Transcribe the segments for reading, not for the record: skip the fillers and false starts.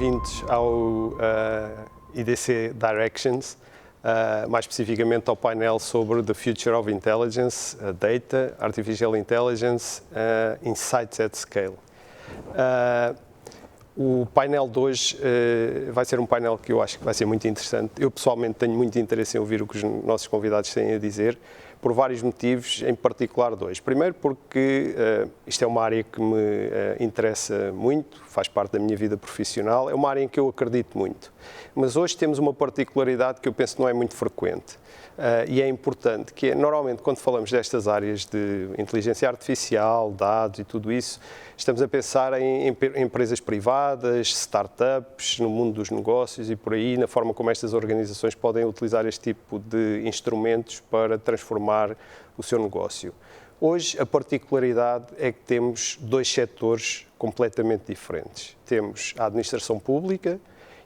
bem-vindos ao IDC Directions, mais especificamente ao painel sobre The Future of Intelligence, Data, Artificial Intelligence, Insights at Scale. O painel de hoje vai ser um painel que eu acho que vai ser muito interessante. Eu pessoalmente tenho muito interesse em ouvir o que os nossos convidados têm a dizer, por vários motivos, em particular dois. Primeiro porque isto é uma área que me interessa muito, faz parte da minha vida profissional, é uma área em que eu acredito muito. Mas hoje temos uma particularidade que eu penso que não é muito frequente e é importante, que é, normalmente quando falamos destas áreas de inteligência artificial, dados e tudo isso, estamos a pensar em empresas privadas, startups, no mundo dos negócios e por aí, na forma como estas organizações podem utilizar este tipo de instrumentos para transformar o seu negócio. Hoje, a particularidade é que temos dois setores completamente diferentes. Temos a administração pública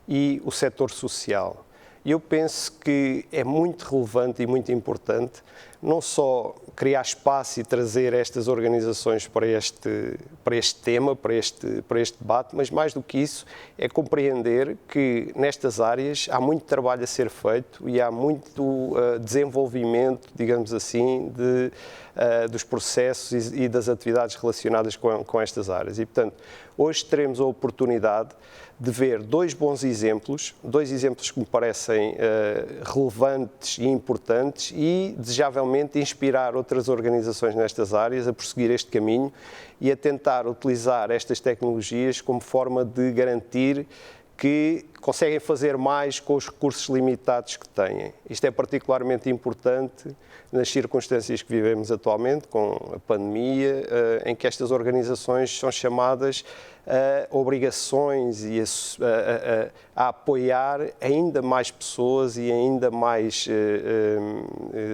e o setor social. E eu penso que é muito relevante e muito importante não só criar espaço e trazer estas organizações para este tema, para este debate, mas mais do que isso é compreender que nestas áreas há muito trabalho a ser feito e há muito desenvolvimento, digamos assim, dos processos e das atividades relacionadas com estas áreas. E, portanto, hoje teremos a oportunidade de ver dois bons exemplos, dois exemplos que me parecem relevantes e importantes e, desejavelmente, inspirar outras organizações nestas áreas a prosseguir este caminho e a tentar utilizar estas tecnologias como forma de garantir que conseguem fazer mais com os recursos limitados que têm. Isto é particularmente importante nas circunstâncias que vivemos atualmente, com a pandemia, em que estas organizações são chamadas a obrigações e a apoiar ainda mais pessoas e ainda mais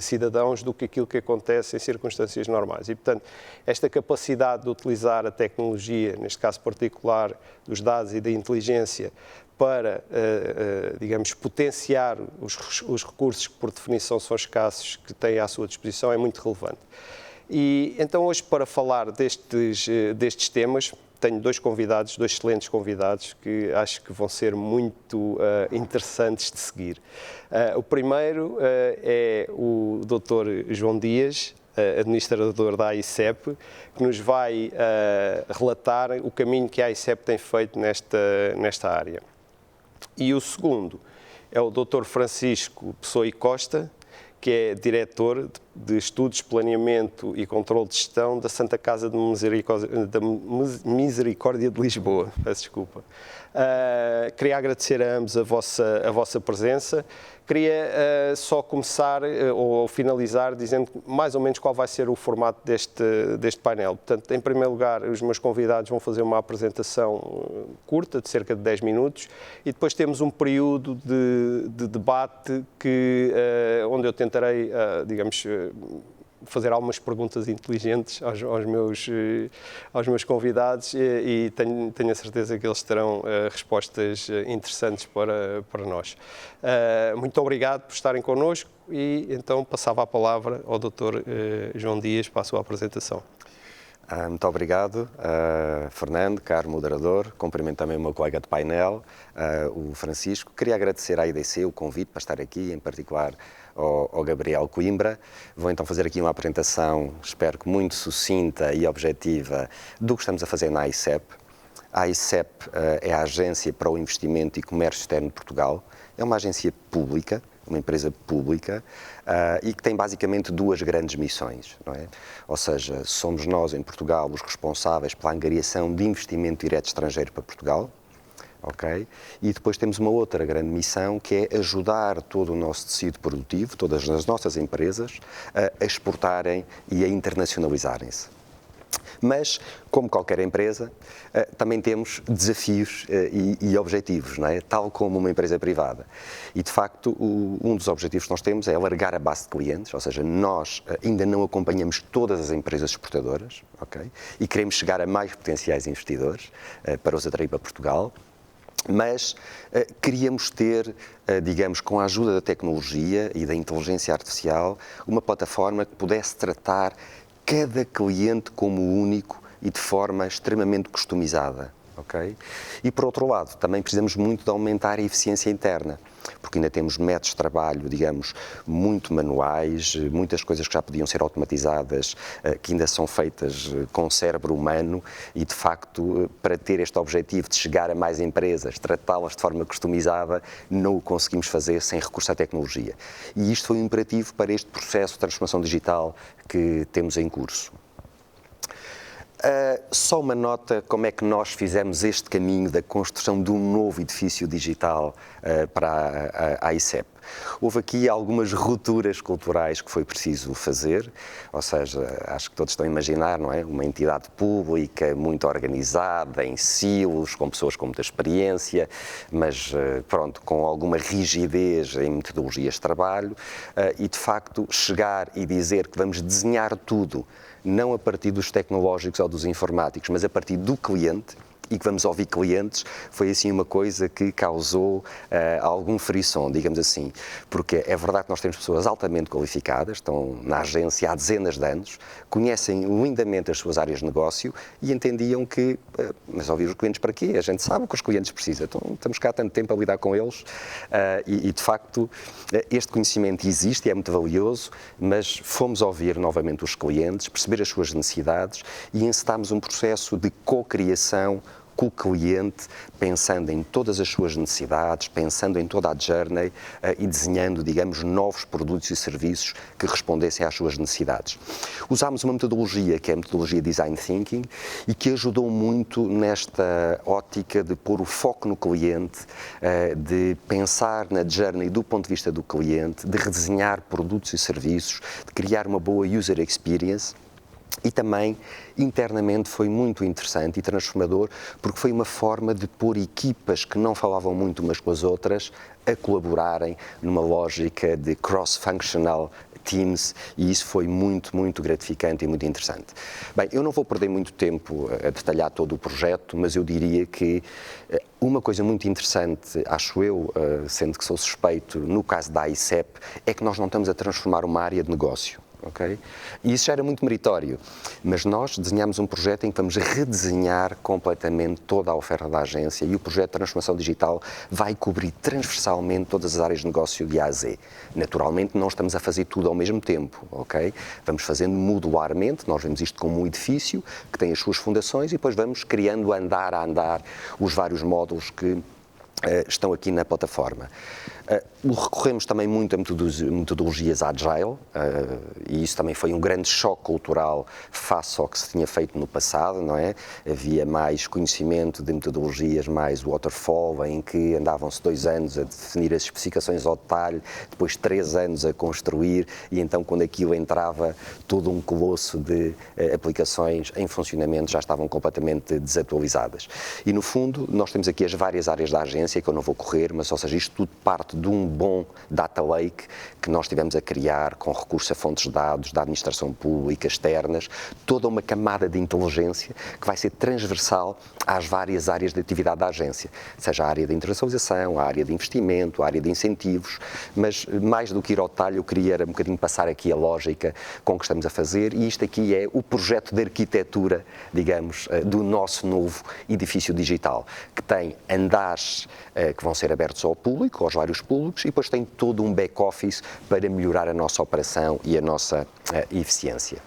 cidadãos do que aquilo que acontece em circunstâncias normais. E, portanto, esta capacidade de utilizar a tecnologia, neste caso particular dos dados e da inteligência, para, digamos, potenciar os recursos que, por definição, são escassos, que têm à sua disposição, é muito relevante. E, então, hoje, para falar destes temas, tenho dois excelentes convidados, que acho que vão ser muito interessantes de seguir. O primeiro é o Dr. João Dias, administrador da AICEP, que nos vai relatar o caminho que a AICEP tem feito nesta área. E o segundo é o Dr. Francisco Pessoa e Costa, que é diretor de Estudos, Planeamento e Controle de Gestão da Santa Casa de Misericórdia de Lisboa. Peço desculpa. Queria agradecer a ambos a vossa presença. Queria só começar ou finalizar dizendo mais ou menos qual vai ser o formato deste painel. Portanto, em primeiro lugar, os meus convidados vão fazer uma apresentação curta, de cerca de 10 minutos, e depois temos um período de debate onde eu tentarei, digamos, fazer algumas perguntas inteligentes aos meus convidados e tenho a certeza que eles terão respostas interessantes para nós. Muito obrigado por estarem connosco e então passava a palavra ao Dr. João Dias para a sua apresentação. Muito obrigado, Fernando, caro moderador. Cumprimento também o meu colega de painel, o Francisco. Queria agradecer à IDC o convite para estar aqui, em particular ao Gabriel Coimbra. Vou então fazer aqui uma apresentação, espero que muito sucinta e objetiva, do que estamos a fazer na AICEP. A AICEP é a Agência para o Investimento e Comércio Externo de Portugal. É uma agência pública, uma empresa pública, e que tem basicamente duas grandes missões, não é? Ou seja, somos nós em Portugal os responsáveis pela angariação de investimento direto estrangeiro para Portugal, ok? E depois temos uma outra grande missão, que é ajudar todo o nosso tecido produtivo, todas as nossas empresas, a exportarem e a internacionalizarem-se. Mas, como qualquer empresa, também temos desafios e objetivos, não é? Tal como uma empresa privada. E, de facto, um dos objetivos que nós temos é alargar a base de clientes, ou seja, nós ainda não acompanhamos todas as empresas exportadoras, ok? E queremos chegar a mais potenciais investidores para os atrair para Portugal. Mas queríamos ter, digamos, com a ajuda da tecnologia e da inteligência artificial, uma plataforma que pudesse tratar cada cliente como único e de forma extremamente customizada, ok? E, por outro lado, também precisamos muito de aumentar a eficiência interna, porque ainda temos métodos de trabalho, digamos, muito manuais, muitas coisas que já podiam ser automatizadas, que ainda são feitas com o cérebro humano e, de facto, para ter este objetivo de chegar a mais empresas, tratá-las de forma customizada, não o conseguimos fazer sem recurso à tecnologia. E isto foi um imperativo para este processo de transformação digital que temos em curso. Só uma nota, como é que nós fizemos este caminho da construção de um novo edifício digital para a ICEP. Houve aqui algumas rupturas culturais que foi preciso fazer, ou seja, acho que todos estão a imaginar, não é? Uma entidade pública muito organizada, em silos, com pessoas com muita experiência, mas pronto, com alguma rigidez em metodologias de trabalho e de facto chegar e dizer que vamos desenhar tudo não a partir dos tecnológicos ou dos informáticos, mas a partir do cliente, e que vamos ouvir clientes, foi assim uma coisa que causou algum frisson, digamos assim, porque é verdade que nós temos pessoas altamente qualificadas, estão na agência há dezenas de anos, conhecem lindamente as suas áreas de negócio e entendiam que, mas ouvir os clientes para quê? A gente sabe o que os clientes precisam, então estamos cá há tanto tempo a lidar com eles e de facto este conhecimento existe e é muito valioso, mas fomos ouvir novamente os clientes, perceber as suas necessidades e encetámos um processo de co-criação com o cliente, pensando em todas as suas necessidades, pensando em toda a journey e desenhando, digamos, novos produtos e serviços que respondessem às suas necessidades. Usámos uma metodologia que é a metodologia Design Thinking e que ajudou muito nesta ótica de pôr o foco no cliente, de pensar na journey do ponto de vista do cliente, de redesenhar produtos e serviços, de criar uma boa user experience. E também, internamente, foi muito interessante e transformador, porque foi uma forma de pôr equipas que não falavam muito umas com as outras a colaborarem numa lógica de cross-functional teams, e isso foi muito, muito gratificante e muito interessante. Bem, eu não vou perder muito tempo a detalhar todo o projeto, mas eu diria que uma coisa muito interessante, acho eu, sendo que sou suspeito, no caso da ICEP, é que nós não estamos a transformar uma área de negócio. Okay? E isso já era muito meritório, mas nós desenhamos um projeto em que vamos redesenhar completamente toda a oferta da agência e o projeto de transformação digital vai cobrir transversalmente todas as áreas de negócio de A a Z. Naturalmente não estamos a fazer tudo ao mesmo tempo, ok? Vamos fazendo modularmente, nós vemos isto como um edifício que tem as suas fundações e depois vamos criando andar a andar os vários módulos que estão aqui na plataforma. Recorremos também muito a metodologias agile e isso também foi um grande choque cultural face ao que se tinha feito no passado, não é? Havia mais conhecimento de metodologias mais waterfall, em que andavam-se 2 anos a definir as especificações ao detalhe, depois 3 anos a construir e então quando aquilo entrava todo um colosso de aplicações em funcionamento já estavam completamente desatualizadas. E no fundo nós temos aqui as várias áreas da agência que eu não vou correr, mas ou seja, isto tudo parte de um bom data lake que nós tivemos a criar com recurso a fontes de dados da administração pública, externas, toda uma camada de inteligência que vai ser transversal às várias áreas de atividade da agência, seja a área de internacionalização, a área de investimento, a área de incentivos, mas mais do que ir ao detalhe, eu queria um bocadinho passar aqui a lógica com que estamos a fazer e isto aqui é o projeto de arquitetura, digamos, do nosso novo edifício digital, que tem andares que vão ser abertos ao público, aos vários públicos, e depois tem todo um back-office para melhorar a nossa operação e a nossa eficiência.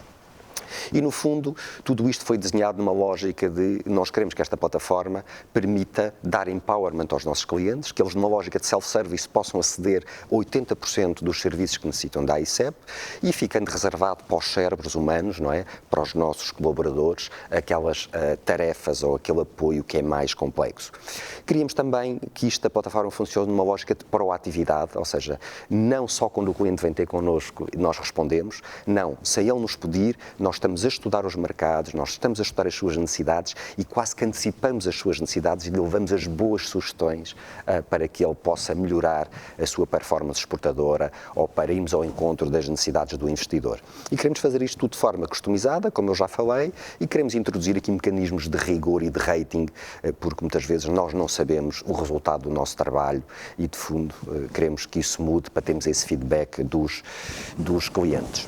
E, no fundo, tudo isto foi desenhado numa lógica de nós queremos que esta plataforma permita dar empowerment aos nossos clientes, que eles, numa lógica de self-service, possam aceder a 80% dos serviços que necessitam da ICEP e ficando reservado para os cérebros humanos, não é? Para os nossos colaboradores, aquelas tarefas ou aquele apoio que é mais complexo. Queríamos também que a plataforma funcione numa lógica de proatividade, ou seja, não só quando o cliente vem ter connosco nós respondemos, não, se ele nos pedir, nós estamos a estudar os mercados, nós estamos a estudar as suas necessidades e quase que antecipamos as suas necessidades e lhe levamos as boas sugestões para que ele possa melhorar a sua performance exportadora ou para irmos ao encontro das necessidades do investidor. E queremos fazer isto tudo de forma customizada, como eu já falei, e queremos introduzir aqui mecanismos de rigor e de rating, porque muitas vezes nós não sabemos o resultado do nosso trabalho e, de fundo, queremos que isso mude para termos esse feedback dos clientes.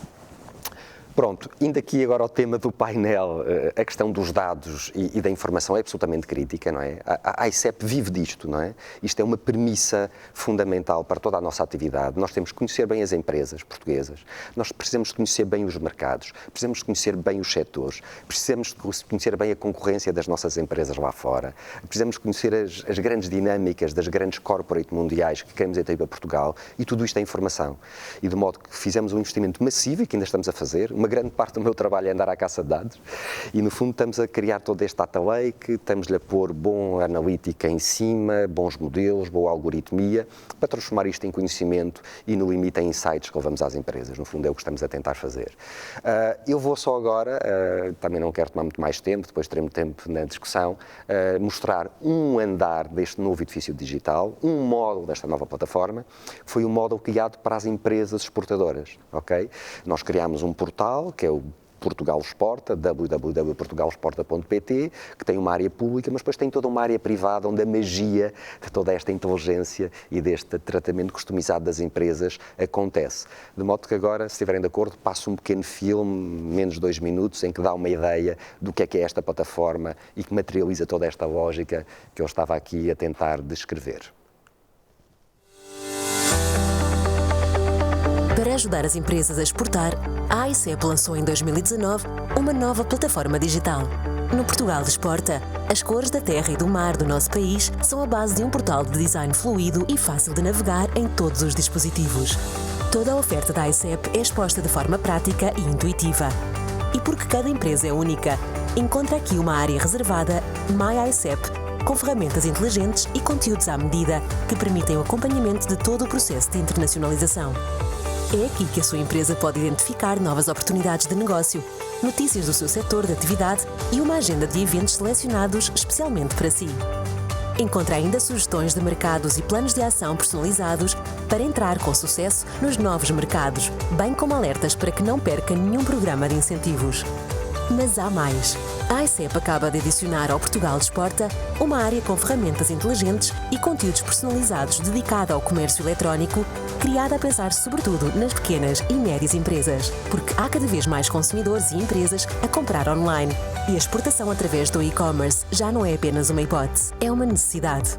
Pronto, indo aqui agora ao tema do painel, a questão dos dados e da informação é absolutamente crítica, não é? A ICEP vive disto, não é? Isto é uma premissa fundamental para toda a nossa atividade. Nós temos que conhecer bem as empresas portuguesas, nós precisamos de conhecer bem os mercados, precisamos de conhecer bem os setores, precisamos de conhecer bem a concorrência das nossas empresas lá fora, precisamos de conhecer as grandes dinâmicas das grandes corporate mundiais que queremos atrair para Portugal, e tudo isto é informação. E de modo que fizemos um investimento massivo e que ainda estamos a fazer. Uma grande parte do meu trabalho é andar à caça de dados e, no fundo, estamos a criar todo este data lake, estamos-lhe a pôr boa analítica em cima, bons modelos, boa algoritmia, para transformar isto em conhecimento e, no limite, em insights que levamos às empresas. No fundo, é o que estamos a tentar fazer. Eu vou só agora, também não quero tomar muito mais tempo, depois teremos tempo na discussão, mostrar um andar deste novo edifício digital, um módulo desta nova plataforma, que foi um módulo criado para as empresas exportadoras, ok? Nós criámos um portal, que é o Portugal Exporta, www.portugalexporta.pt, que tem uma área pública, mas depois tem toda uma área privada, onde a magia de toda esta inteligência e deste tratamento customizado das empresas acontece. De modo que agora, se estiverem de acordo, passo um pequeno filme, menos de 2 minutos, em que dá uma ideia do que é esta plataforma e que materializa toda esta lógica que eu estava aqui a tentar descrever. Para ajudar as empresas a exportar, a ICEP lançou em 2019 uma nova plataforma digital. No Portugal Exporta, as cores da terra e do mar do nosso país são a base de um portal de design fluido e fácil de navegar em todos os dispositivos. Toda a oferta da ICEP é exposta de forma prática e intuitiva. E porque cada empresa é única, encontra aqui uma área reservada My ICEP, com ferramentas inteligentes e conteúdos à medida que permitem o acompanhamento de todo o processo de internacionalização. É aqui que a sua empresa pode identificar novas oportunidades de negócio, notícias do seu setor de atividade e uma agenda de eventos selecionados especialmente para si. Encontra ainda sugestões de mercados e planos de ação personalizados para entrar com sucesso nos novos mercados, bem como alertas para que não perca nenhum programa de incentivos. Mas há mais. A ICEP acaba de adicionar ao Portugal Exporta uma área com ferramentas inteligentes e conteúdos personalizados dedicada ao comércio eletrónico, criada a pensar sobretudo nas pequenas e médias empresas, porque há cada vez mais consumidores e empresas a comprar online e a exportação através do e-commerce já não é apenas uma hipótese, é uma necessidade.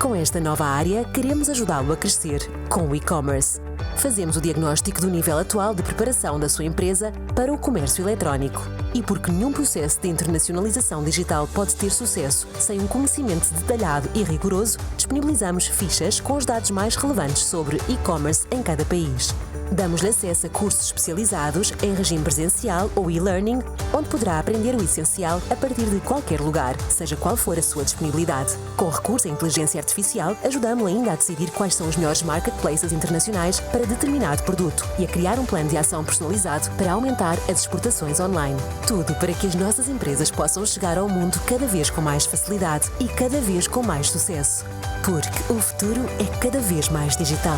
Com esta nova área, queremos ajudá-lo a crescer com o e-commerce. Fazemos o diagnóstico do nível atual de preparação da sua empresa para o comércio eletrónico. E porque nenhum processo de internacionalização digital pode ter sucesso sem um conhecimento detalhado e rigoroso, disponibilizamos fichas com os dados mais relevantes sobre e-commerce em cada país. Damos-lhe acesso a cursos especializados em regime presencial ou e-learning, onde poderá aprender o essencial a partir de qualquer lugar, seja qual for a sua disponibilidade. Com recurso à inteligência artificial, ajudamos-lo ainda a decidir quais são os melhores marketplaces internacionais para determinado produto e a criar um plano de ação personalizado para aumentar as exportações online. Tudo para que as nossas empresas possam chegar ao mundo cada vez com mais facilidade e cada vez com mais sucesso. Porque o futuro é cada vez mais digital.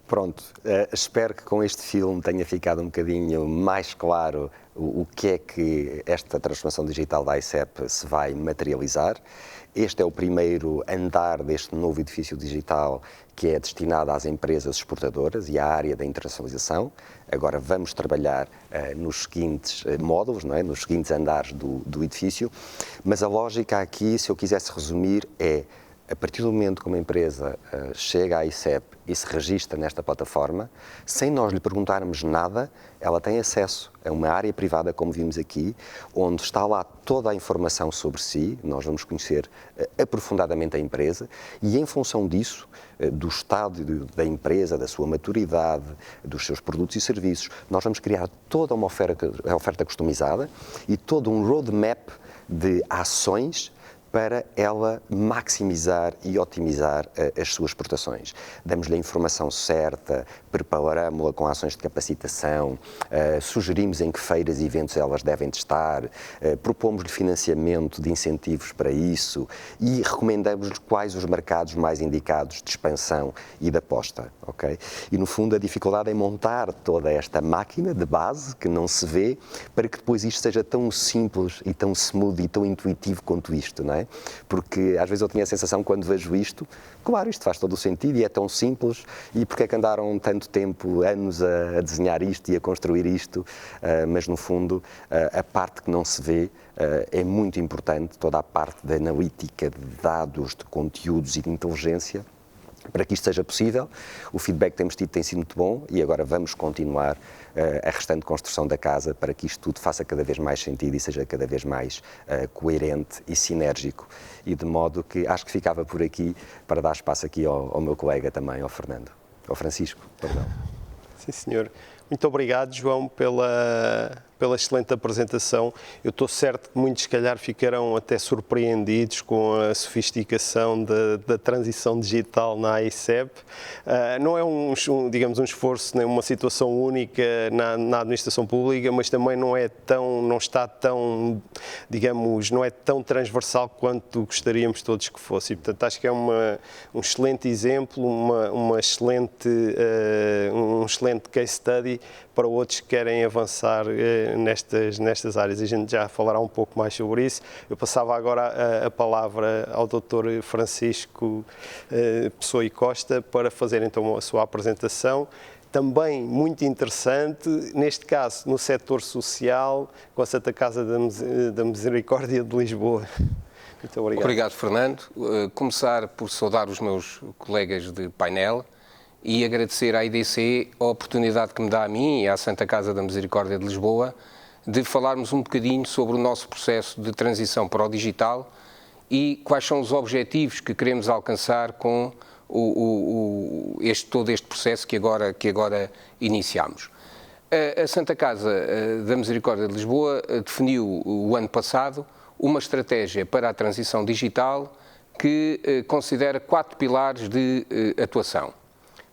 Pronto, espero que com este filme tenha ficado um bocadinho mais claro o que é que esta transformação digital da ICEP se vai materializar. Este é o primeiro andar deste novo edifício digital que é destinado às empresas exportadoras e à área da internacionalização. Agora vamos trabalhar nos seguintes módulos, não é? Nos seguintes andares do edifício, mas a lógica aqui, se eu quisesse resumir, é: a partir do momento que uma empresa chega à ICEP e se registra nesta plataforma, sem nós lhe perguntarmos nada, ela tem acesso a uma área privada, como vimos aqui, onde está lá toda a informação sobre si. Nós vamos conhecer aprofundadamente a empresa e, em função disso, do estado da empresa, da sua maturidade, dos seus produtos e serviços, nós vamos criar toda uma oferta customizada e todo um roadmap de ações para ela maximizar e otimizar as suas exportações. Damos-lhe a informação certa, preparamos-la com ações de capacitação, sugerimos em que feiras e eventos elas devem estar, propomos-lhe financiamento de incentivos para isso e recomendamos-lhe quais os mercados mais indicados de expansão e de aposta. Okay? E, no fundo, a dificuldade é montar toda esta máquina de base que não se vê para que depois isto seja tão simples e tão smooth e tão intuitivo quanto isto, não é? é? Porque às vezes eu tinha a sensação, quando vejo isto, claro, isto faz todo o sentido e é tão simples, e porque é que andaram tanto tempo, anos a desenhar isto e a construir isto, mas no fundo a parte que não se vê é muito importante, toda a parte da analítica, de dados, de conteúdos e de inteligência, para que isto seja possível. O feedback que temos tido tem sido muito bom e agora vamos continuar a restante construção da casa para que isto tudo faça cada vez mais sentido e seja cada vez mais coerente e sinérgico. E de modo que acho que ficava por aqui para dar espaço aqui ao meu colega também, ao Fernando, ao Francisco, perdão. Sim, senhor. Muito obrigado, João, pela excelente apresentação. Eu estou certo que muitos, se calhar, ficarão até surpreendidos com a sofisticação da transição digital na AICEP. Não é digamos, um esforço, nem uma situação única na administração pública, mas também não está tão, digamos, não é tão transversal quanto gostaríamos todos que fosse. E, portanto, acho que é um excelente exemplo, um excelente case study para outros que querem avançar nestas áreas. A gente já falará um pouco mais sobre isso. Eu passava agora a palavra ao Dr. Francisco Pessoa e Costa para fazer então a sua apresentação. Também muito interessante, neste caso no setor social, com a Santa Casa da Misericórdia de Lisboa. Muito obrigado. Obrigado, Fernando. Começar por saudar os meus colegas de painel e agradecer à IDC a oportunidade que me dá a mim e à Santa Casa da Misericórdia de Lisboa de falarmos um bocadinho sobre o nosso processo de transição para o digital e quais são os objetivos que queremos alcançar com todo este processo que agora iniciamos. A Santa Casa da Misericórdia de Lisboa definiu o ano passado uma estratégia para a transição digital que considera 4 pilares de atuação.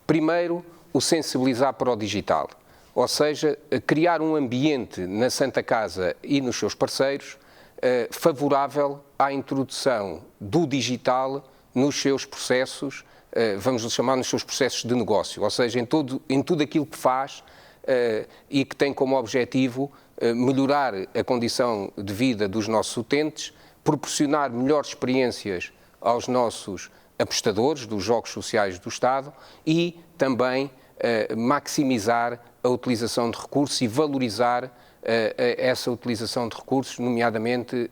Primeiro, o sensibilizar para o digital, ou seja, criar um ambiente na Santa Casa e nos seus parceiros favorável à introdução do digital nos seus processos, vamos chamar nos seus processos de negócio, ou seja, em tudo aquilo que faz e que tem como objetivo melhorar a condição de vida dos nossos utentes, proporcionar melhores experiências aos nossos apostadores dos jogos sociais do Estado e também maximizar a utilização de recursos e valorizar essa utilização de recursos, nomeadamente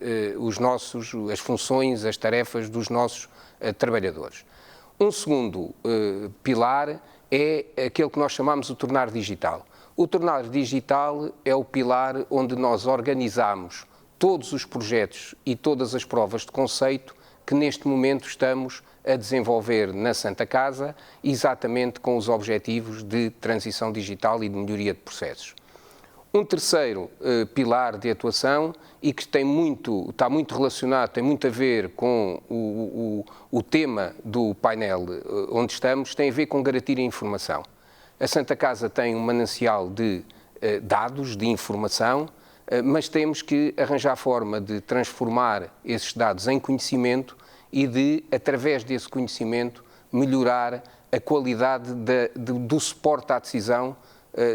as funções, as tarefas dos nossos trabalhadores. Um segundo pilar é aquele que nós chamamos o tornar digital. O tornar digital é o pilar onde nós organizamos todos os projetos e todas as provas de conceito que neste momento estamos a desenvolver na Santa Casa, exatamente com os objetivos de transição digital e de melhoria de processos. Um terceiro pilar de atuação e que está muito relacionado, tem muito a ver com o tema do painel onde estamos, tem a ver com garantir a informação. A Santa Casa tem um manancial de dados, de informação, mas temos que arranjar forma de transformar esses dados em conhecimento e de, através desse conhecimento, melhorar a qualidade do suporte à decisão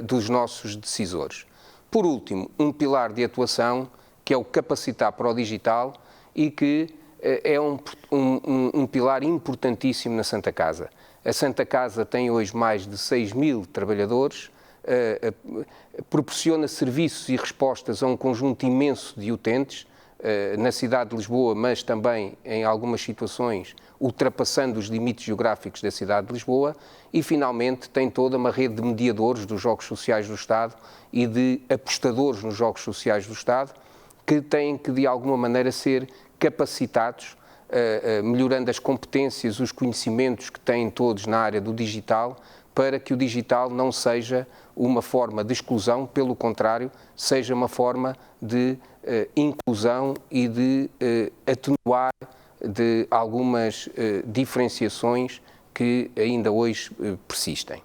dos nossos decisores. Por último, um pilar de atuação, que é o capacitar para o digital e que é um pilar importantíssimo na Santa Casa. A Santa Casa tem hoje mais de 6.000 trabalhadores, proporciona serviços e respostas a um conjunto imenso de utentes, na cidade de Lisboa, mas também em algumas situações ultrapassando os limites geográficos da cidade de Lisboa e, finalmente, tem toda uma rede de mediadores dos jogos sociais do Estado e de apostadores nos jogos sociais do Estado que têm que, de alguma maneira, ser capacitados, melhorando as competências, os conhecimentos que têm todos na área do digital, para que o digital não seja uma forma de exclusão, pelo contrário, seja uma forma de inclusão e de atenuar de algumas diferenciações que ainda hoje persistem.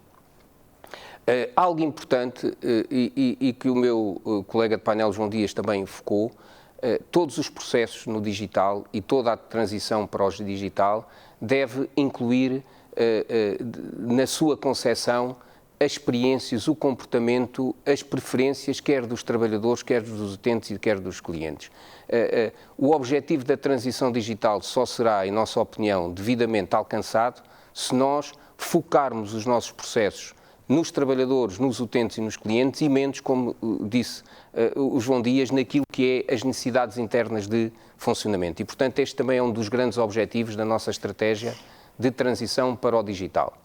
Algo importante e que o meu colega de painel João Dias também focou, todos os processos no digital e toda a transição para o digital deve incluir na sua concepção as experiências, o comportamento, as preferências, quer dos trabalhadores, quer dos utentes e quer dos clientes. O objetivo da transição digital só será, em nossa opinião, devidamente alcançado se nós focarmos os nossos processos nos trabalhadores, nos utentes e nos clientes e menos, como disse o João Dias, naquilo que é as necessidades internas de funcionamento. E, portanto, este também é um dos grandes objetivos da nossa estratégia de transição para o digital.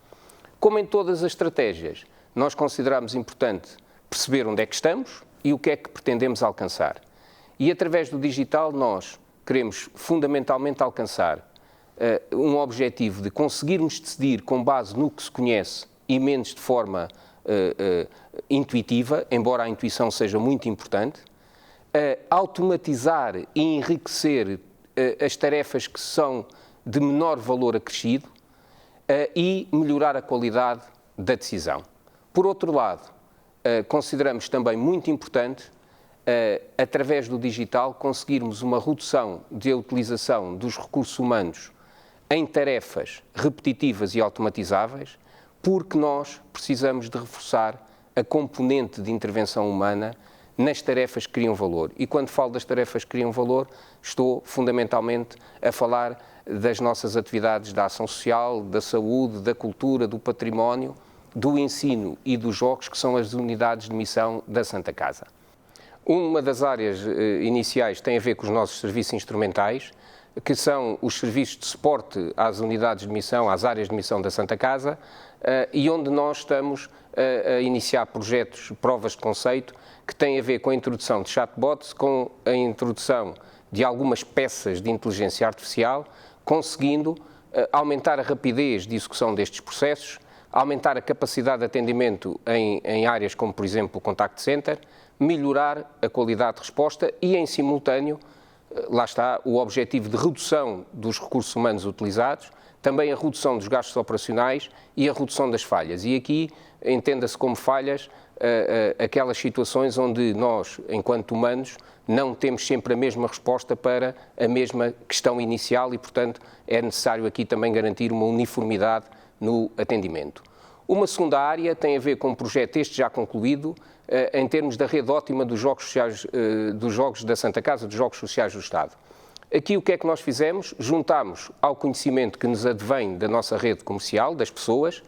Como em todas as estratégias, nós consideramos importante perceber onde é que estamos e o que é que pretendemos alcançar. E através do digital nós queremos fundamentalmente alcançar um objetivo de conseguirmos decidir com base no que se conhece e menos de forma intuitiva, embora a intuição seja muito importante, automatizar e enriquecer as tarefas que são de menor valor acrescido e melhorar a qualidade da decisão. Por outro lado, consideramos também muito importante, através do digital, conseguirmos uma redução de utilização dos recursos humanos em tarefas repetitivas e automatizáveis, porque nós precisamos de reforçar a componente de intervenção humana nas tarefas que criam valor. E quando falo das tarefas que criam valor, estou fundamentalmente a falar das nossas atividades da ação social, da saúde, da cultura, do património, do ensino e dos jogos, que são as unidades de missão da Santa Casa. Uma das áreas iniciais tem a ver com os nossos serviços instrumentais, que são os serviços de suporte às unidades de missão, às áreas de missão da Santa Casa, e onde nós estamos a iniciar projetos, provas de conceito, que têm a ver com a introdução de chatbots, com a introdução de algumas peças de inteligência artificial, conseguindo aumentar a rapidez de execução destes processos, aumentar a capacidade de atendimento em áreas como, por exemplo, o contact center, melhorar a qualidade de resposta e, em simultâneo, lá está o objetivo de redução dos recursos humanos utilizados, também a redução dos gastos operacionais e a redução das falhas. E aqui entenda-se como falhas aquelas situações onde nós, enquanto humanos, não temos sempre a mesma resposta para a mesma questão inicial e, portanto, é necessário aqui também garantir uma uniformidade no atendimento. Uma segunda área tem a ver com um projeto, este já concluído, em termos da rede ótima dos jogos sociais, dos jogos da Santa Casa, dos jogos sociais do Estado. Aqui o que é que nós fizemos? Juntámos ao conhecimento que nos advém da nossa rede comercial, das pessoas,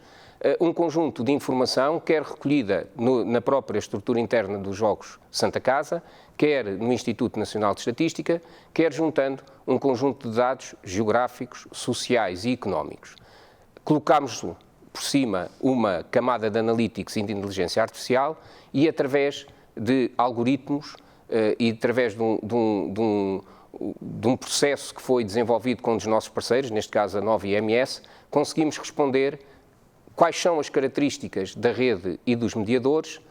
um conjunto de informação, quer recolhida na própria estrutura interna dos jogos Santa Casa, quer no Instituto Nacional de Estatística, quer juntando um conjunto de dados geográficos, sociais e económicos. Colocámos por cima uma camada de analytics e de inteligência artificial e através de algoritmos e através de um processo que foi desenvolvido com um dos nossos parceiros, neste caso a Nova IMS, conseguimos responder quais são as características da rede e dos mediadores,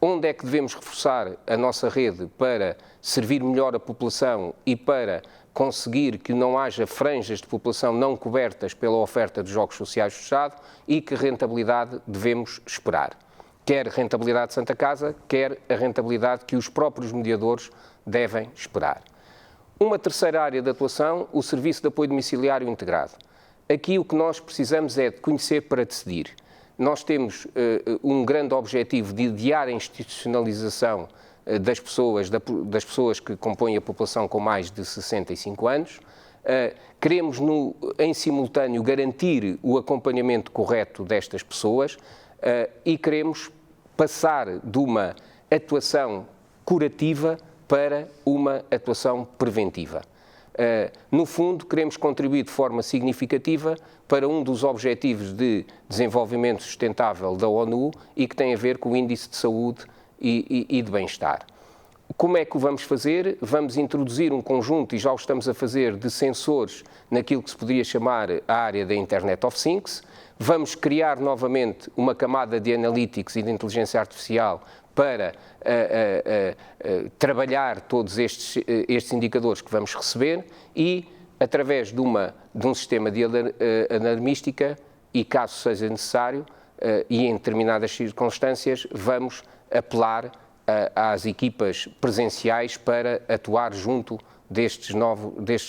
onde é que devemos reforçar a nossa rede para servir melhor a população e para conseguir que não haja franjas de população não cobertas pela oferta de jogos sociais do Estado e que rentabilidade devemos esperar. Quer a rentabilidade de Santa Casa, quer a rentabilidade que os próprios mediadores devem esperar. Uma terceira área de atuação, o Serviço de Apoio Domiciliário Integrado. Aqui o que nós precisamos é de conhecer para decidir. Nós temos um grande objetivo de adiar a institucionalização das pessoas que compõem a população com mais de 65 anos. Queremos, em simultâneo, garantir o acompanhamento correto destas pessoas e queremos passar de uma atuação curativa para uma atuação preventiva. No fundo, queremos contribuir de forma significativa para um dos objetivos de desenvolvimento sustentável da ONU e que tem a ver com o Índice de Saúde e de Bem-Estar. Como é que o vamos fazer? Vamos introduzir um conjunto, e já o estamos a fazer, de sensores naquilo que se poderia chamar a área da Internet of Things. Vamos criar novamente uma camada de analytics e de inteligência artificial para trabalhar todos estes indicadores que vamos receber e, através de um sistema de alarmística, e caso seja necessário, e em determinadas circunstâncias, vamos apelar às equipas presenciais para atuar junto destes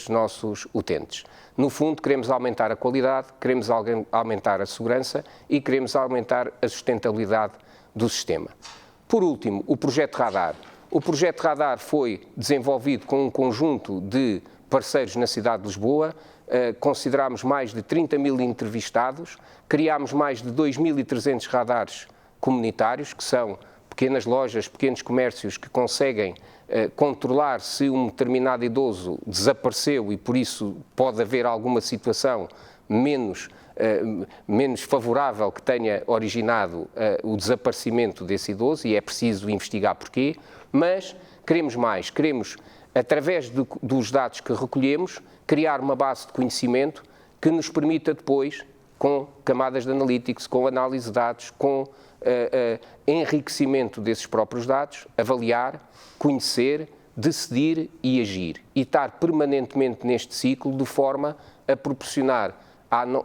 nossos utentes. No fundo, queremos aumentar a qualidade, queremos aumentar a segurança e queremos aumentar a sustentabilidade do sistema. Por último, o projeto Radar. O projeto Radar foi desenvolvido com um conjunto de parceiros na cidade de Lisboa, considerámos mais de 30 mil entrevistados, criámos mais de 2.300 radares comunitários, que são pequenas lojas, pequenos comércios que conseguem controlar se um determinado idoso desapareceu e por isso pode haver alguma situação menos favorável que tenha originado o desaparecimento desse idoso, e é preciso investigar porquê, mas queremos mais, queremos, através dos dados que recolhemos, criar uma base de conhecimento que nos permita depois, com camadas de analytics, com análise de dados, com enriquecimento desses próprios dados, avaliar, conhecer, decidir e agir. E estar permanentemente neste ciclo de forma a proporcionar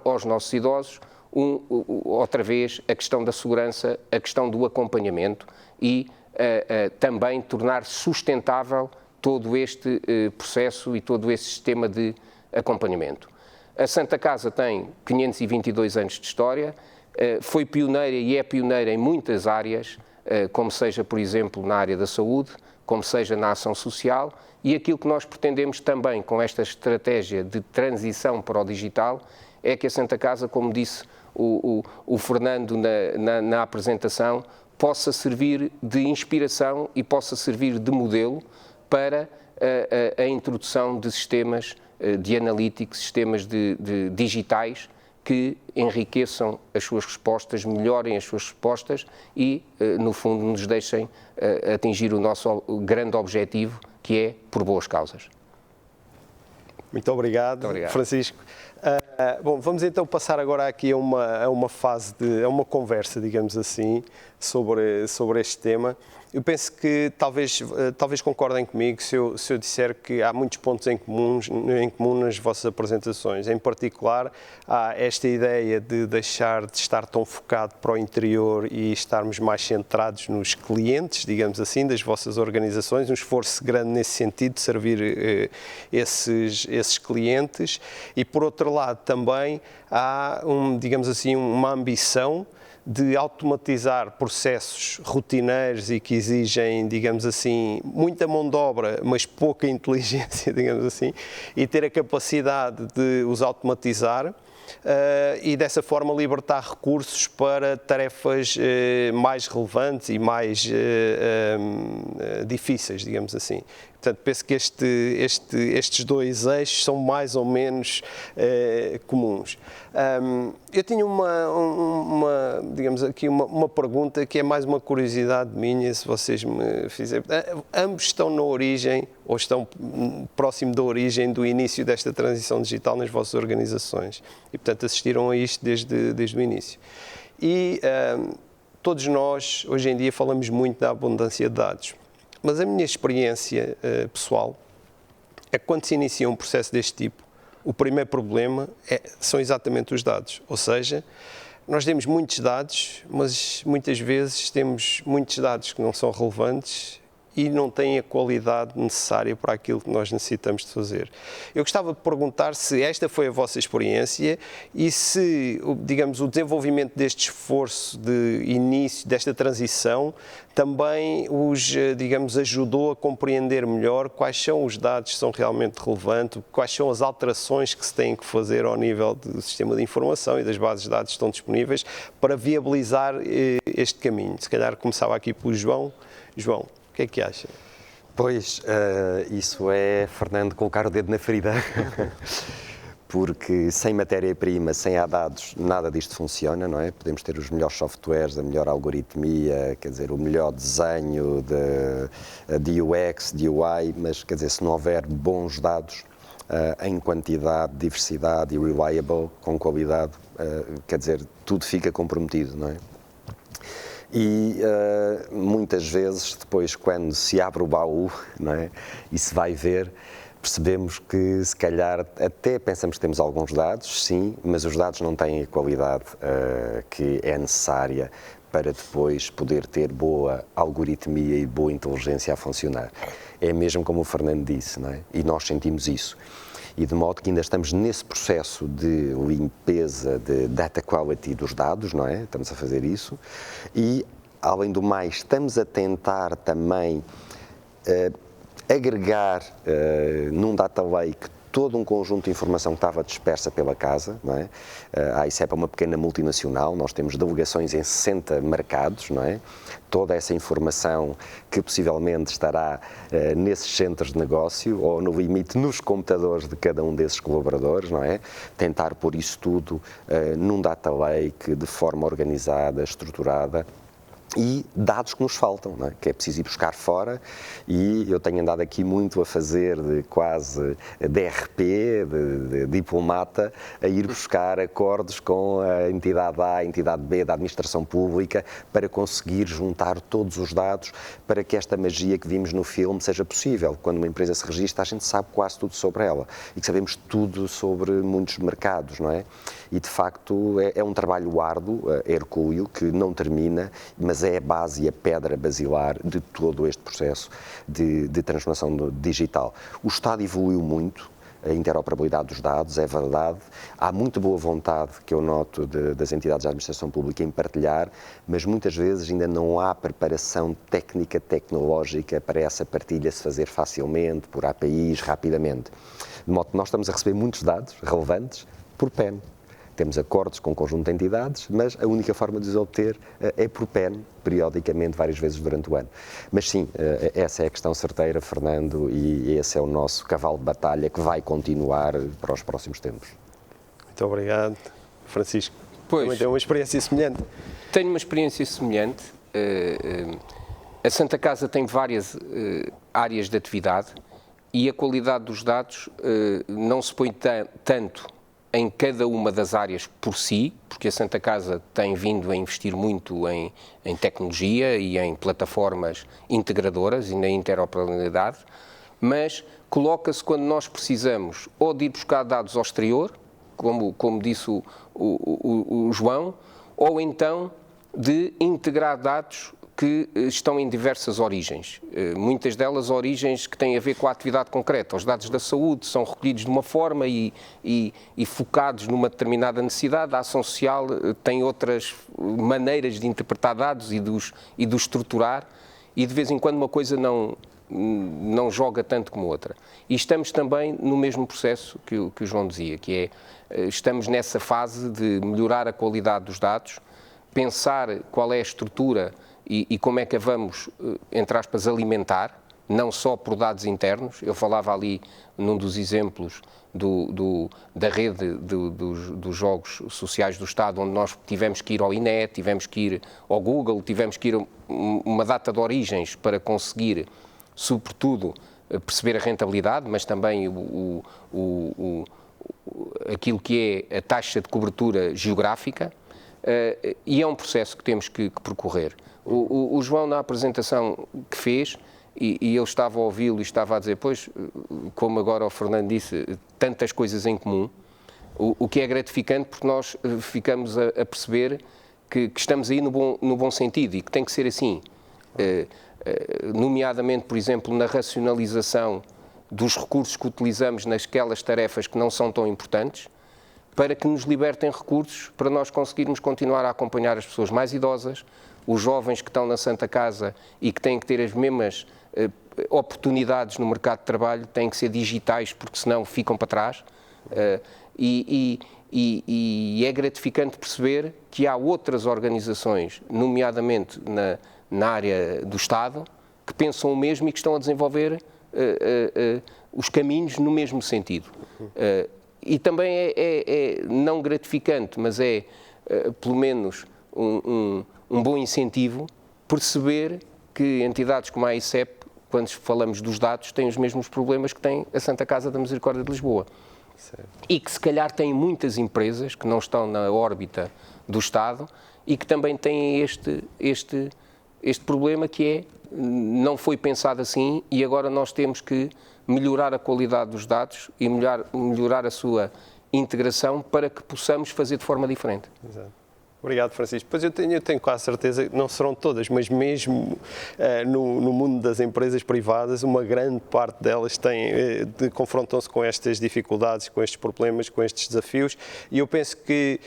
aos nossos idosos, outra vez, a questão da segurança, a questão do acompanhamento e também tornar sustentável todo este processo e todo este sistema de acompanhamento. A Santa Casa tem 522 anos de história, foi pioneira e é pioneira em muitas áreas, como seja, por exemplo, na área da saúde, como seja na ação social, e aquilo que nós pretendemos também com esta estratégia de transição para o digital é que a Santa Casa, como disse o Fernando na apresentação, possa servir de inspiração e possa servir de modelo para a introdução de sistemas de analytics, sistemas de digitais que enriqueçam as suas respostas, melhorem as suas respostas e, no fundo, nos deixem atingir o nosso grande objetivo, que é por boas causas. Muito obrigado, Francisco. Bom, vamos então passar agora aqui a uma fase, a uma conversa, digamos assim, sobre este tema. Eu penso que talvez concordem comigo se eu disser que há muitos pontos em comum nas vossas apresentações. Em particular, há esta ideia de deixar de estar tão focado para o interior e estarmos mais centrados nos clientes, digamos assim, das vossas organizações, um esforço grande nesse sentido de servir esses clientes. E, por outro lado, também há, digamos assim, uma ambição de automatizar processos rotineiros e que exigem, digamos assim, muita mão de obra, mas pouca inteligência, digamos assim, e ter a capacidade de os automatizar e dessa forma libertar recursos para tarefas mais relevantes e mais difíceis, digamos assim. Portanto, penso que estes dois eixos são mais ou menos comuns. Eu tinha digamos aqui, uma pergunta que é mais uma curiosidade minha, se vocês me fizerem. Ambos estão na origem, ou estão próximo da origem do início desta transição digital nas vossas organizações. E, portanto, assistiram a isto desde o início. E todos nós, hoje em dia, falamos muito da abundância de dados. Mas a minha experiência pessoal é que quando se inicia um processo deste tipo, o primeiro problema são exatamente os dados. Ou seja, nós temos muitos dados, mas muitas vezes temos muitos dados que não são relevantes e não têm a qualidade necessária para aquilo que nós necessitamos de fazer. Eu gostava de perguntar se esta foi a vossa experiência e se, digamos, o desenvolvimento deste esforço de início, desta transição, também digamos, ajudou a compreender melhor quais são os dados que são realmente relevantes, quais são as alterações que se têm que fazer ao nível do sistema de informação e das bases de dados que estão disponíveis para viabilizar este caminho. Se calhar começava aqui pelo João. João, o que é que acha? Pois, isso é, Fernando, colocar o dedo na ferida, porque sem matéria-prima, sem dados, nada disto funciona, não é? Podemos ter os melhores softwares, a melhor algoritmia, quer dizer, o melhor desenho de UX, de UI, mas, quer dizer, se não houver bons dados em quantidade, diversidade e reliable, com qualidade, quer dizer, tudo fica comprometido, não é? E muitas vezes, depois, quando se abre o baú, não é? E se vai ver, percebemos que, se calhar, até pensamos que temos alguns dados, sim, mas os dados não têm a qualidade que é necessária para depois poder ter boa algoritmia e boa inteligência a funcionar. É mesmo como o Fernando disse, não é? E nós sentimos isso. E de modo que ainda estamos nesse processo de limpeza de data quality dos dados, não é? Estamos a fazer isso. E, além do mais, estamos a tentar também agregar num data lake todo um conjunto de informação que estava dispersa pela casa, não é? A ICEP é uma pequena multinacional, nós temos delegações em 60 mercados, não é? Toda essa informação que possivelmente estará nesses centros de negócio ou, no limite, nos computadores de cada um desses colaboradores, não é? Tentar pôr isso tudo num data lake de forma organizada, estruturada, e dados que nos faltam, não é? Que é preciso ir buscar fora, e eu tenho andado aqui muito a fazer de quase DRP, de diplomata, a ir buscar acordos com a entidade A, a entidade B da administração pública, para conseguir juntar todos os dados para que esta magia que vimos no filme seja possível. Quando uma empresa se registra, a gente sabe quase tudo sobre ela e que sabemos tudo sobre muitos mercados, não é? E, de facto, é um trabalho árduo, hercúleo, que não termina, mas é a base e a pedra basilar de todo este processo de transformação digital. O Estado evoluiu muito, a interoperabilidade dos dados, é verdade. Há muita boa vontade, que eu noto, das entidades da administração pública em partilhar, mas muitas vezes ainda não há preparação técnica, tecnológica para essa partilha se fazer facilmente, por APIs, rapidamente. De modo que nós estamos a receber muitos dados relevantes por PEN. Temos acordos com um conjunto de entidades, mas a única forma de os obter é por PEN, periodicamente, várias vezes durante o ano. Mas sim, essa é a questão certeira, Fernando, e esse é o nosso cavalo de batalha que vai continuar para os próximos tempos. Muito obrigado. Francisco, Pois, também tem uma experiência semelhante. Tenho uma experiência semelhante. A Santa Casa tem várias áreas de atividade e a qualidade dos dados não se põe tanto em cada uma das áreas por si, porque a Santa Casa tem vindo a investir muito em tecnologia e em plataformas integradoras e na interoperabilidade, mas coloca-se quando nós precisamos ou de ir buscar dados ao exterior, como disse o João, ou então de integrar dados que estão em diversas origens, muitas delas origens que têm a ver com a atividade concreta. Os dados da saúde são recolhidos de uma forma e focados numa determinada necessidade. A ação social tem outras maneiras de interpretar dados e de os estruturar, e de vez em quando uma coisa não joga tanto como outra. E estamos também no mesmo processo que o João dizia, que é, estamos nessa fase de melhorar a qualidade dos dados, pensar qual é a estrutura e como é que a vamos, entre aspas, alimentar, não só por dados internos. Eu falava ali num dos exemplos da rede dos jogos sociais do Estado, onde nós tivemos que ir ao INE, tivemos que ir ao Google, tivemos que ir a uma data de origens para conseguir, sobretudo, perceber a rentabilidade, mas também aquilo que é a taxa de cobertura geográfica, e é um processo que temos que percorrer. O João, na apresentação que fez, e eu estava a ouvi-lo e estava a dizer, pois, como agora o Fernando disse, tantas coisas em comum, o que é gratificante, porque nós ficamos a perceber que estamos aí no bom sentido e que tem que ser assim, nomeadamente, por exemplo, na racionalização dos recursos que utilizamos naquelas tarefas que não são tão importantes, para que nos libertem recursos para nós conseguirmos continuar a acompanhar as pessoas mais idosas, os jovens que estão na Santa Casa e que têm que ter as mesmas oportunidades no mercado de trabalho, têm que ser digitais, porque senão ficam para trás. E é gratificante perceber que há outras organizações, nomeadamente na área do Estado, que pensam o mesmo e que estão a desenvolver os caminhos no mesmo sentido. E também é não gratificante, mas é pelo menos um bom incentivo perceber que entidades como a ICEP, quando falamos dos dados, têm os mesmos problemas que tem a Santa Casa da Misericórdia de Lisboa. Certo. E que se calhar têm muitas empresas que não estão na órbita do Estado e que também têm este problema, que é, não foi pensado assim e agora nós temos que melhorar a qualidade dos dados e melhorar a sua integração para que possamos fazer de forma diferente. Exato. Obrigado, Francisco. Pois eu tenho quase certeza que não serão todas, mas mesmo no mundo das empresas privadas, uma grande parte delas confrontam-se com estas dificuldades, com estes problemas, com estes desafios, e eu penso que,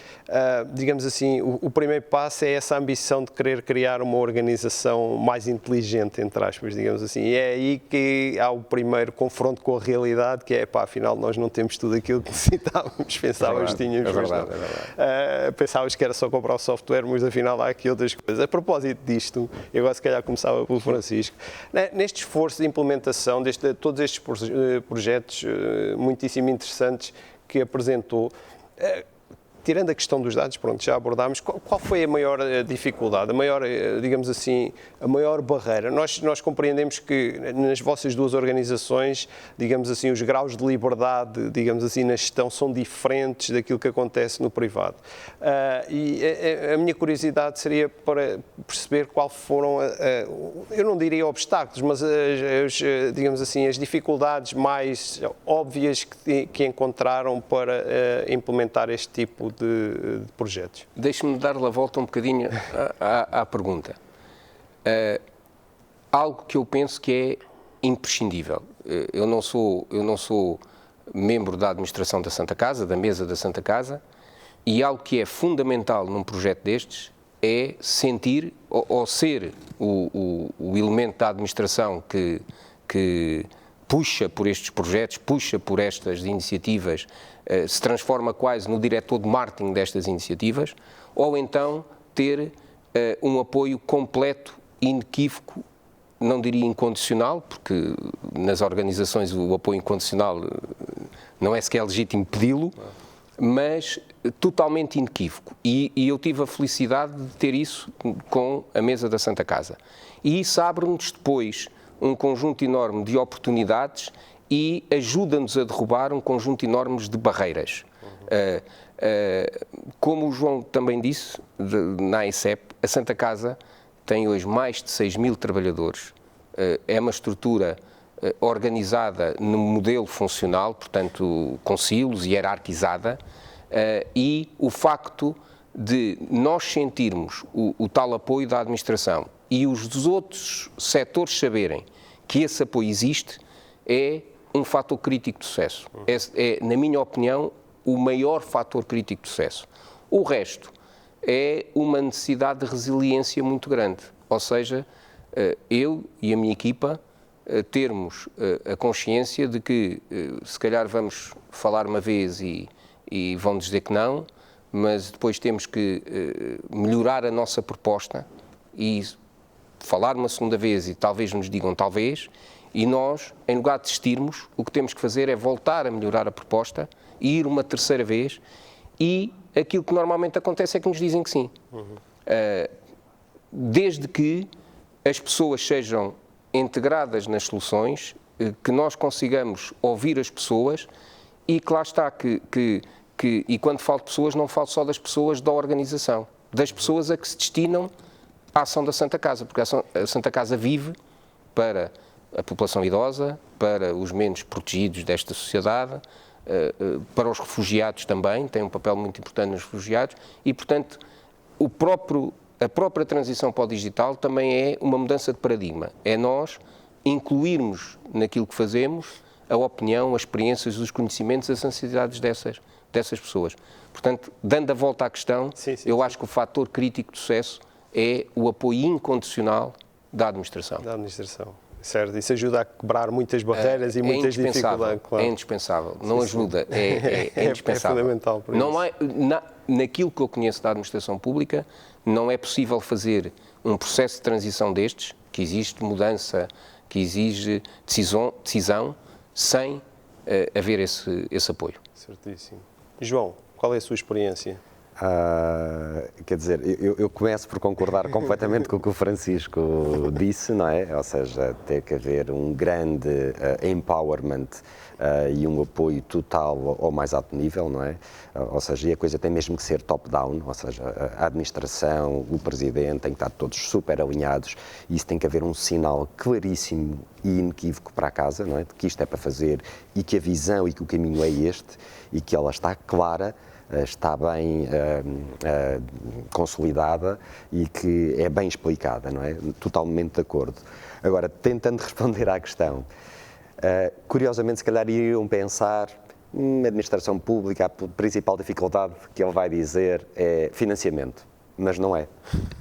digamos assim, o primeiro passo é essa ambição de querer criar uma organização mais inteligente, entre aspas, digamos assim, e é aí que há o primeiro confronto com a realidade, que é, pá, afinal nós não temos tudo aquilo que necessitávamos, pensávamos que tínhamos, mas não. Pensávamos que era só comprar o software, mas afinal há aqui outras coisas. A propósito disto, eu agora se calhar começava pelo Francisco, neste esforço de implementação de todos estes projetos muitíssimo interessantes que apresentou, tirando a questão dos dados, pronto, já abordámos, qual foi a maior dificuldade, a maior, digamos assim, a maior barreira? Nós compreendemos que nas vossas duas organizações, digamos assim, os graus de liberdade, digamos assim, na gestão são diferentes daquilo que acontece no privado. E a minha curiosidade seria para perceber qual foram, eu não diria obstáculos, mas digamos assim, as dificuldades mais óbvias que encontraram para implementar este tipo de projetos. Deixe-me dar-lhe a volta um bocadinho à pergunta. Algo que eu penso que é imprescindível. Eu não sou membro da administração da Santa Casa, da mesa da Santa Casa, e algo que é fundamental num projeto destes é sentir ou ser o elemento da administração que puxa por estes projetos, puxa por estas iniciativas, se transforma quase no diretor de marketing destas iniciativas, ou então ter um apoio completo, inequívoco, não diria incondicional, porque nas organizações o apoio incondicional não é sequer legítimo pedi-lo, mas totalmente inequívoco. E eu tive a felicidade de ter isso com a mesa da Santa Casa. E isso abre-nos depois um conjunto enorme de oportunidades e ajuda-nos a derrubar um conjunto enorme de barreiras. Como o João também disse, na AICEP, a Santa Casa tem hoje mais de 6.000 trabalhadores. É uma estrutura organizada no modelo funcional, portanto, com silos e hierarquizada, e o facto de nós sentirmos o tal apoio da administração e os outros setores saberem que esse apoio existe é um fator crítico de sucesso. É, na minha opinião, o maior fator crítico de sucesso. O resto é uma necessidade de resiliência muito grande. Ou seja, eu e a minha equipa termos a consciência de que se calhar vamos falar uma vez e vão dizer que não, mas depois temos que melhorar a nossa proposta e falar uma segunda vez e talvez nos digam talvez, e nós, em lugar de desistirmos, o que temos que fazer é voltar a melhorar a proposta e ir uma terceira vez, e aquilo que normalmente acontece é que nos dizem que sim. Desde que as pessoas sejam integradas nas soluções, que nós consigamos ouvir as pessoas, e que lá está, e quando falo de pessoas, não falo só das pessoas da organização, das pessoas a que se destinam a ação da Santa Casa, porque a Santa Casa vive para a população idosa, para os menos protegidos desta sociedade, para os refugiados também, tem um papel muito importante nos refugiados, e, portanto, a própria transição para o digital também é uma mudança de paradigma. É nós incluirmos naquilo que fazemos a opinião, as experiências, os conhecimentos, as ansiedades dessas pessoas. Portanto, dando a volta à questão, eu acho que o fator crítico de sucesso é o apoio incondicional da administração. Da administração, certo. Isso ajuda a quebrar muitas barreiras e muitas dificuldades. Claro. É indispensável, não ajuda, é indispensável. É fundamental para não isso. Naquilo que eu conheço da administração pública, não é possível fazer um processo de transição destes, que existe mudança, que exige decisão sem haver esse apoio. Certíssimo. João, qual é a sua experiência? Quer dizer, eu começo por concordar completamente com o que o Francisco disse, não é? Ou seja, tem que haver um grande empowerment e um apoio total ao mais alto nível, não é? Ou seja, e a coisa tem mesmo que ser top-down, ou seja, a administração, o presidente, tem que estar todos super alinhados e isso tem que haver um sinal claríssimo e inequívoco para a casa, não é? De que isto é para fazer e que a visão e que o caminho é este e que ela está clara, está bem consolidada e que é bem explicada, não é? Totalmente de acordo. Agora, tentando responder à questão, curiosamente, se calhar iriam pensar, na administração pública, a principal dificuldade que ele vai dizer é financiamento. Mas não é.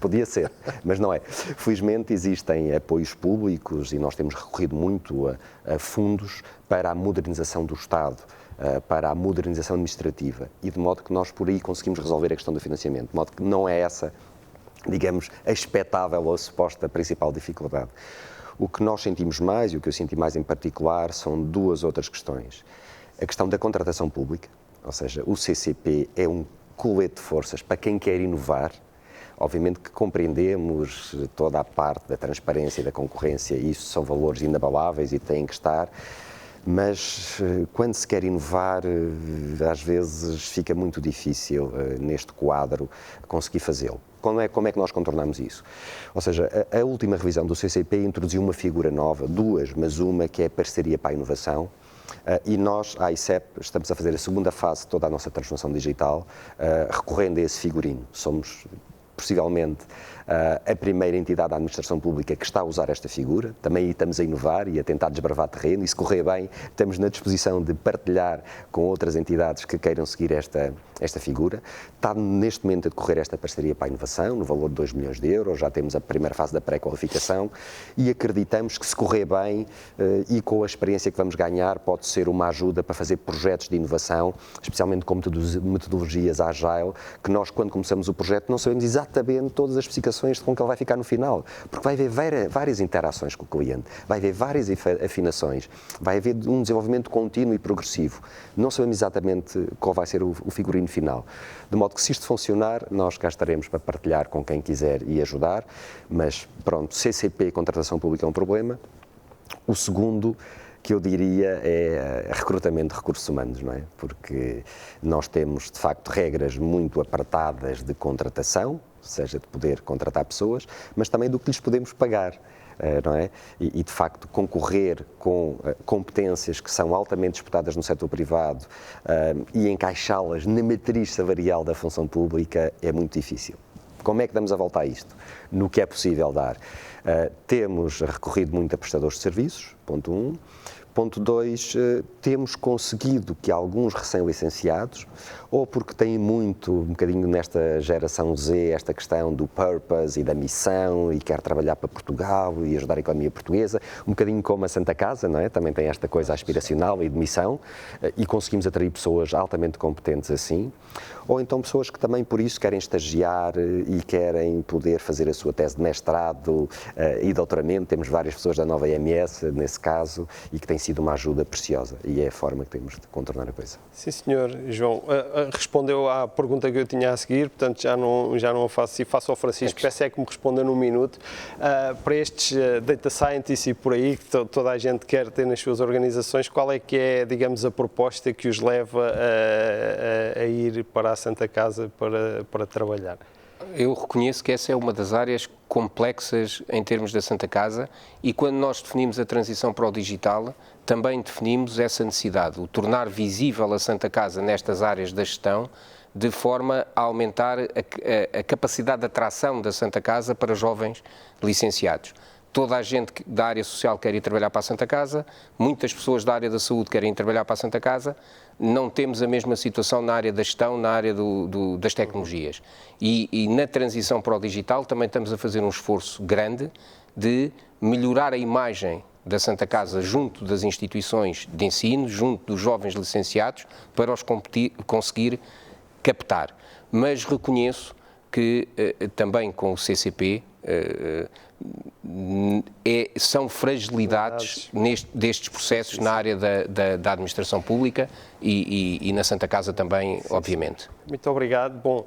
Podia ser, mas não é. Felizmente existem apoios públicos e nós temos recorrido muito a fundos para a modernização do Estado, para a modernização administrativa e de modo que nós por aí conseguimos resolver a questão do financiamento, de modo que não é essa, digamos, a expectável ou a suposta principal dificuldade. O que nós sentimos mais e o que eu senti mais em particular são duas outras questões. A questão da contratação pública, ou seja, o CCP é um colete de forças para quem quer inovar. Obviamente que compreendemos toda a parte da transparência e da concorrência, e isso são valores inabaláveis e têm que estar, mas quando se quer inovar, às vezes fica muito difícil neste quadro conseguir fazê-lo. Como é que nós contornamos isso? Ou seja, a última revisão do CCP introduziu uma figura nova, duas, mas uma que é a parceria para a inovação, e nós, a ICEP, estamos a fazer a segunda fase de toda a nossa transformação digital, recorrendo a esse figurino. Somos possivelmente a primeira entidade da administração pública que está a usar esta figura. Também estamos a inovar e a tentar desbravar terreno, e se correr bem, estamos na disposição de partilhar com outras entidades que queiram seguir esta figura. Está neste momento a decorrer esta parceria para a inovação, no valor de 2 milhões de euros, já temos a primeira fase da pré-qualificação e acreditamos que se correr bem e com a experiência que vamos ganhar, pode ser uma ajuda para fazer projetos de inovação, especialmente com metodologias agile, que nós, quando começamos o projeto, não sabemos exatamente todas as especificações de como que ele vai ficar no final, porque vai haver várias interações com o cliente, vai haver várias afinações, vai haver um desenvolvimento contínuo e progressivo. Não sabemos exatamente qual vai ser o figurino final. De modo que, se isto funcionar, nós cá estaremos para partilhar com quem quiser e ajudar, mas pronto, CCP, contratação pública é um problema. O segundo que eu diria é recrutamento de recursos humanos, não é? Porque nós temos, de facto, regras muito apertadas de contratação, seja de poder contratar pessoas, mas também do que lhes podemos pagar, não é? E de facto, concorrer com competências que são altamente disputadas no setor privado e encaixá-las na matriz salarial da função pública é muito difícil. Como é que damos a volta a isto? No que é possível dar? Temos recorrido muito a prestadores de serviços, ponto 1. Ponto 2, temos conseguido que alguns recém-licenciados, ou porque têm um bocadinho nesta geração Z, esta questão do purpose e da missão, e quer trabalhar para Portugal e ajudar a economia portuguesa, um bocadinho como a Santa Casa, não é? Também tem esta coisa aspiracional e de missão, e conseguimos atrair pessoas altamente competentes assim, ou então pessoas que também por isso querem estagiar e querem poder fazer a sua tese de mestrado e doutoramento. Temos várias pessoas da nova IMS, nesse caso, e que têm sido uma ajuda preciosa, e é a forma que temos de contornar a coisa. Sim, senhor João. Respondeu à pergunta que eu tinha a seguir, portanto já não a faço, e faço ao Francisco, peço é que me responda num minuto. Para estes data scientists e por aí, que toda a gente quer ter nas suas organizações, qual é que é, digamos, a proposta que os leva a ir para a Santa Casa para trabalhar? Eu reconheço que essa é uma das áreas complexas em termos da Santa Casa, e quando nós definimos a transição para o digital, também definimos essa necessidade, o tornar visível a Santa Casa nestas áreas da gestão, de forma a aumentar a capacidade de atração da Santa Casa para jovens licenciados. Toda a gente da área social quer ir trabalhar para a Santa Casa, muitas pessoas da área da saúde querem ir trabalhar para a Santa Casa, não temos a mesma situação na área da gestão, na área das tecnologias. E na transição para o digital também estamos a fazer um esforço grande de melhorar a imagem da Santa Casa junto das instituições de ensino, junto dos jovens licenciados, para os conseguir captar. Mas reconheço que também com o CCP são fragilidades destes processos na área da administração pública e na Santa Casa também, obviamente. Muito obrigado. Bom,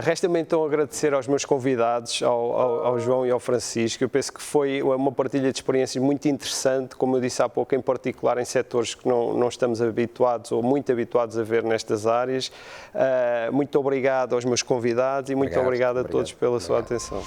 Resta-me então agradecer aos meus convidados, ao João e ao Francisco. Eu penso que foi uma partilha de experiências muito interessante, como eu disse há pouco, em particular em setores que não estamos habituados ou muito habituados a ver nestas áreas. Muito obrigado aos meus convidados e muito obrigado a todos pela sua atenção.